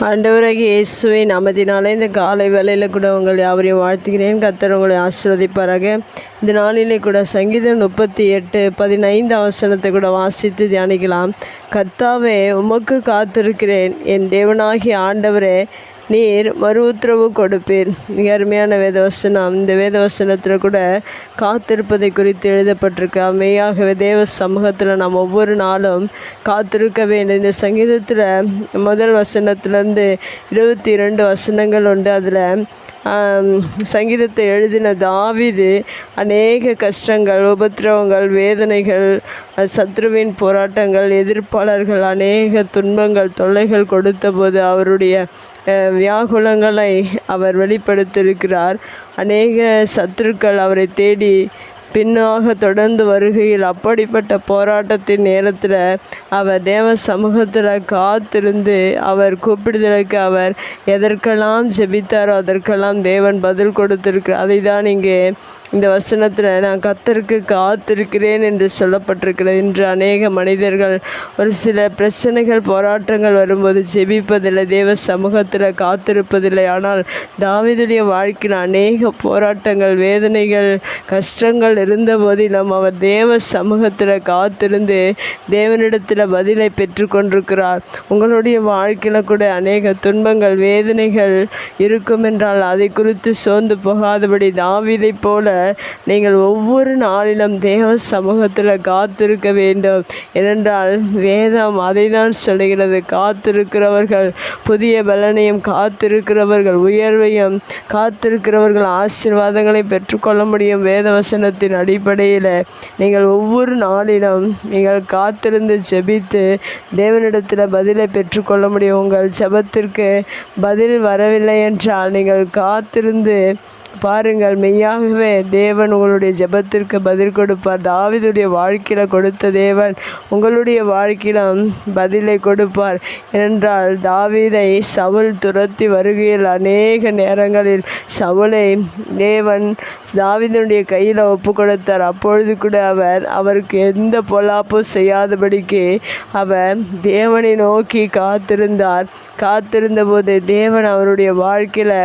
ஆண்டவராகிய இயேசுவின் நாமத்தினாலே இந்த காலை வேளையில் கூட உங்கள் யாவரையும் வாழ்த்துகிறேன். கர்த்தர் உங்களை ஆசீர்வதிப்பாராக. இந்த நாளிலே கூட சங்கீதம் 38:15 வசனத்தை கூட வாசித்து தியானிக்கலாம். கர்த்தாவே, உமக்கு காத்திருக்கிறேன், என் தேவனாகிய ஆண்டவரே, நீர் மறு உத்தரவு கொடுப்பீர். மிக அருமையான வேதவசனம். இந்த வேதவசனத்தில் கூட காத்திருப்பதை குறித்து எழுதப்பட்டிருக்கு. மெய்யாகவே தேவ சமூகத்தில் நாம் ஒவ்வொரு நாளும் காத்திருக்க வேண்டும். இந்த சங்கீதத்தில் முதல் வசனத்திலேருந்து 22 வசனங்கள் உண்டு. அதில் சங்கீதத்தை எழுதின தாவீது அநேக கஷ்டங்கள், உபத்திரவங்கள், வேதனைகள், சத்ருவின் போராட்டங்கள், எதிர்ப்பாளர்கள் அநேக துன்பங்கள், தொல்லைகள் கொடுத்த போது அவருடைய வியாகுலங்களை அவர் வெளிப்படுத்தியிருக்கிறார். அநேக சத்துருக்கள் அவரை தேடி பின்னாக தொடர்ந்து வருகையில் அப்படிப்பட்ட போராட்டத்தின் நேரத்தில் அவர் தேவ சமூகத்தில் காத்திருந்து அவர் கூப்பிடுதலுக்கு அவர் எதற்கெல்லாம் ஜெபித்தாரோ அதற்கெல்லாம் தேவன் பதில் கொடுத்திருக்கிறார். அதை தான் இங்கே இந்த வசனத்தில் நான் கர்த்தருக்கு காத்திருக்கிறேன் என்று சொல்லப்பட்டிருக்கிறது. இன்று அநேக மனிதர்கள் ஒரு சில பிரச்சனைகள், போராட்டங்கள் வரும்போது ஜெபிப்பதில்லை, தேவ சமூகத்தில் காத்திருப்பதில்லை. ஆனால் தாவீதுடைய வாழ்க்கையில் அநேக போராட்டங்கள், வேதனைகள், கஷ்டங்கள் இருந்த போதிலும் அவர் தேவ சமூகத்தில் காத்திருந்து தேவனிடத்தில் பதிலை பெற்று கொண்டிருக்கிறார். உங்களுடைய வாழ்க்கையில் கூட அநேக துன்பங்கள், வேதனைகள் இருக்கும் என்றால் அதை குறித்து சோர்ந்து போகாதபடி தாவீதை போல நீங்கள் ஒவ்வொரு நாளிலும் தேவ சமூகத்தில் காத்திருக்க வேண்டும். ஏனென்றால் வேதம் அதை தான் சொல்லுகிறது. காத்திருக்கிறவர்கள் புதிய பலனையும், காத்திருக்கிறவர்கள் உயர்வையும், காத்திருக்கிறவர்கள் ஆசீர்வாதங்களை பெற்றுக்கொள்ள முடியும். வேதவசனத்தின் அடிப்படையில் நீங்கள் ஒவ்வொரு நாளிலும் நீங்கள் காத்திருந்து ஜெபித்து தேவனிடத்தில் பதிலை பெற்றுக்கொள்ள முடியும். உங்கள் ஜெபத்திற்கு பதில் வரவில்லை என்றால் நீங்கள் காத்திருந்து பாருங்கள், மெய்யாகவே தேவன் உங்களுடைய ஜெபத்திற்கு பதில் கொடுப்பார். தாவீதுடைய வாழ்க்கையில் கொடுத்த தேவன் உங்களுடைய வாழ்க்கையிலும் பதிலை கொடுப்பார். ஏனென்றால் தாவீதை சவுல் துரத்தி வருகையில் அநேக நேரங்களில் சவுலை தேவன் தாவீதுடைய கையில் ஒப்பு கொடுத்தார். அப்பொழுது கூட அவருக்கு எந்த பொல்லாப்பும் செய்யாதபடிக்கு அவர் தேவனை நோக்கி காத்திருந்தார். காத்திருந்த போது தேவன் அவருடைய வாழ்க்கையில்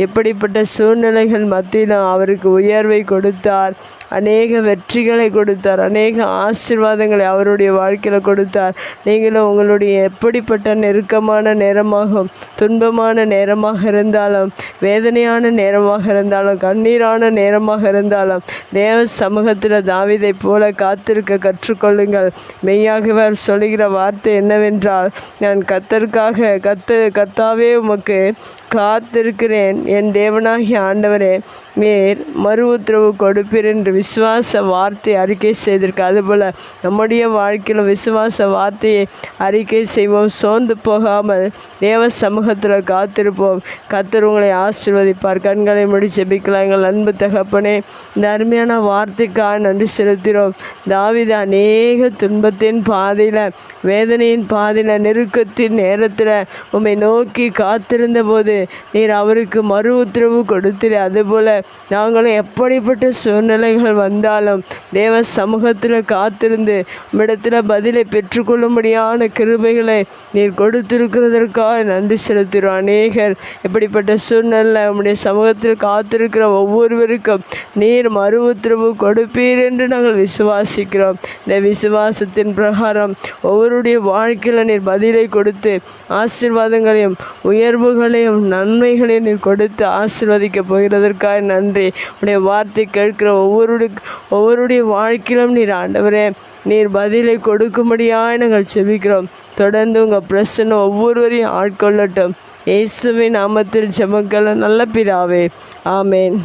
எப்படிப்பட்ட சூழ்நிலைகள் மத்தியிலும் அவருக்கு உயர்வை கொடுத்தார், அநேக வெற்றிகளை கொடுத்தார், அநேக ஆசீர்வாதங்களை அவருடைய வாழ்க்கையில் கொடுத்தார். நீங்களும் உங்களுடைய எப்படிப்பட்ட நெருக்கமான நேரமாகும், துன்பமான நேரமாக இருந்தாலும், வேதனையான நேரமாக இருந்தாலும், கண்ணீரான நேரமாக இருந்தாலும் தேவ சமூகத்தில் தாவீதை போல காத்திருக்க கற்றுக்கொள்ளுங்கள். மெய்யாகவே அவர் சொல்லுகிற வார்த்தை என்னவென்றால், நான் கர்த்தாவே உமக்கு காத்திருக்கிறேன், என் தேவனாகிய ஆண்டவரே, நீர் மறு உத்தரவு கொடுப்பீர் என்று விசுவாச வார்த்தை அறிக்கை செய்திருக்கு. அதுபோல் நம்முடைய வாழ்க்கையில் விசுவாச வார்த்தையை அறிக்கை செய்வோம். சோர்ந்து போகாமல் தேவ சமூகத்தில் காத்திருப்போம். கர்த்தர் உங்களை ஆசீர்வதிப்பார். கண்களை மூடி ஜெபிக்கலாம். எங்கள் அன்பு தகப்பனே, இந்த அருமையான வார்த்தைக்காக நன்றி செலுத்துகிறோம். தாவீது அநேக துன்பத்தின் பாதையில், வேதனையின் பாதையில், நெருக்கத்தின் நேரத்தில் உம்மை நோக்கி காத்திருந்த போது நீர் அவருக்கு மறு உத்தரவு கொடுத்தீர். அதுபோல் நாங்களும் எப்படிப்பட்ட சூழ்நிலைகள் வந்தாலும் தேவ சமூகத்தில் காத்திருந்து உம்மிடத்தில் பதிலை பெற்றுக்கொள்ளும்படியான கிருபைகளை நீர் கொடுத்திருக்கிறதற்காக நன்றி செலுத்துகிறோம். அநேகர் எப்படிப்பட்ட சூழ்நிலை உம்முடைய சமூகத்தில் காத்திருக்கிற ஒவ்வொருவருக்கும் நீர் மறு உத்தரவு கொடுப்பீர் என்று நாங்கள் விசுவாசிக்கிறோம். இந்த விசுவாசத்தின் பிரகாரம் ஒவ்வொருடைய வாழ்க்கையில் நீர் பதிலை கொடுத்து ஆசீர்வாதங்களையும், உயர்வுகளையும், நன்மைகளையும் நீர் கொடுத்து ஆசீர்வதிக்க போகிறதற்காக நன்றி. உடைய வார்த்தை கேட்கிற ஒவ்வொருடைய வாழ்க்கையிலும் நீர் ஆண்டவரே, நீர் பதிலை கொடுக்கும்படியாக நாங்கள் செபிக்கிறோம். தொடர்ந்து உங்கள் பிரசன்னம் ஒவ்வொருவரையும் ஆட்கொள்ளட்டும். இயேசுவின் நாமத்தில் ஜெபங்கள் நல்ல பிதாவே, ஆமேன்.